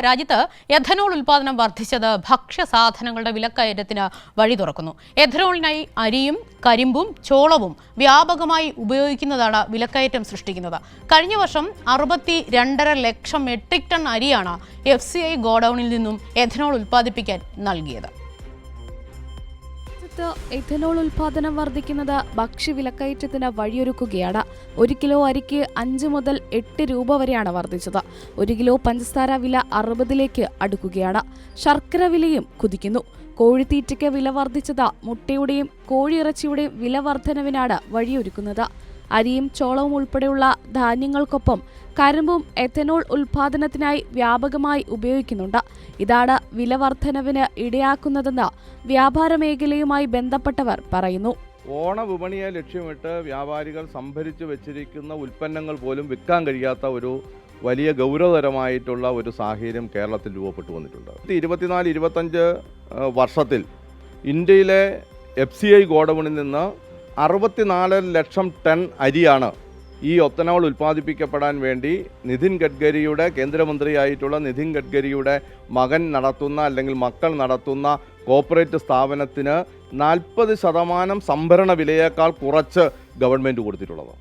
രാജ്യത്ത് എഥനോൾ ഉൽപാദനം വർദ്ധിച്ചത് ഭക്ഷ്യസാധനങ്ങളുടെ വിലക്കയറ്റത്തിന് വഴി തുറക്കുന്നു. എഥനോളിനായി അരിയും കരിമ്പും ചോളവും വ്യാപകമായി ഉപയോഗിക്കുന്നതാണ് വിലക്കയറ്റം സൃഷ്ടിക്കുന്നത്. കഴിഞ്ഞ വർഷം 62.5 ലക്ഷം മെട്രിക് ടൺ അരിയാണ് FCI ഗോഡൌണിൽ നിന്നും എഥനോൾ ഉൽപ്പാദിപ്പിക്കാൻ നൽകിയത്. എഥനോൾ ഉൽപാദനം വർദ്ധിക്കുന്നത് ഭക്ഷ്യവിലക്കയറ്റത്തിന് വഴിയൊരുക്കുകയാണ്. 1 കിലോ അരിക്ക് 5 മുതൽ 8 രൂപ വരെയാണ് വർദ്ധിച്ചത്. 1 കിലോ പഞ്ചസാര വില 60ലേക്ക് അടുക്കുകയാണ്. ശർക്കര വിലയും കുതിക്കുന്നു. കോഴിത്തീറ്റയ്ക്ക് വില വർദ്ധിച്ചത് മുട്ടയുടെയും കോഴിയിറച്ചിയുടെയും വില വർധനവിനാണ് വഴിയൊരുക്കുന്നത്. അരിയും ചോളവും ഉൾപ്പെടെയുള്ള ധാന്യങ്ങൾക്കൊപ്പം കരിമ്പും എഥനോൾ ഉൽപാദനത്തിനായി വ്യാപകമായി ഉപയോഗിക്കുന്നുണ്ട്. ഇതാണ് വില വർധനവിന് ഇടയാക്കുന്നതെന്ന് വ്യാപാര മേഖലയുമായി ബന്ധപ്പെട്ടവർ പറയുന്നു. ഓണവിപണിയെ ലക്ഷ്യമിട്ട് വ്യാപാരികൾ സംഭരിച്ചു വെച്ചിരിക്കുന്ന ഉൽപ്പന്നങ്ങൾ പോലും വിൽക്കാൻ കഴിയാത്ത ഒരു വലിയ ഗൗരവതരമായിട്ടുള്ള ഒരു സാഹചര്യം കേരളത്തിൽ രൂപപ്പെട്ടു വന്നിട്ടുണ്ട്. 24-25 വർഷത്തിൽ ഇന്ത്യയിലെ FCI ഗോഡൌണിൽ നിന്ന് 64 ലക്ഷം ടൺ അരിയാണ് ഈ എഥനോൾ ഉൽപ്പാദിപ്പിക്കപ്പെടാൻ വേണ്ടി കേന്ദ്രമന്ത്രിയായിട്ടുള്ള നിതിൻ ഗഡ്കരിയുടെ മകൻ നടത്തുന്ന അല്ലെങ്കിൽ മക്കൾ നടത്തുന്ന കോർപ്പറേറ്റ് സ്ഥാപനത്തിന് 40% സംഭരണ വിലയേക്കാൾ കുറച്ച് ഗവൺമെൻറ് കൊടുത്തിട്ടുള്ളത്.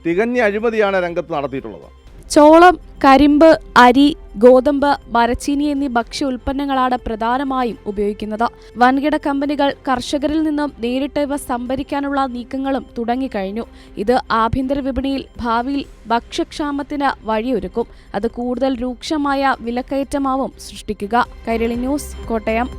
തികഞ്ഞ അഴിമതിയാണ് രംഗത്ത് നടത്തിയിട്ടുള്ളത്. ചോളം, കരിമ്പ്, അരി, ഗോതമ്പ്, മരച്ചീനി എന്നീ ഭക്ഷ്യ ഉൽപ്പന്നങ്ങളാണ് പ്രധാനമായും ഉപയോഗിക്കുന്നത്. വൻകിട കമ്പനികൾ കർഷകരിൽ നിന്നും നേരിട്ട് ഇവ സംഭരിക്കാനുള്ള നീക്കങ്ങളും തുടങ്ങിക്കഴിഞ്ഞു. ഇത് ആഭ്യന്തര വിപണിയിൽ ഭാവിയിൽ ഭക്ഷ്യക്ഷാമത്തിന് വഴിയൊരുക്കും. അത് കൂടുതൽ രൂക്ഷമായ വിലക്കയറ്റമാവും സൃഷ്ടിക്കുക. കൈരളി ന്യൂസ്, കോട്ടയം.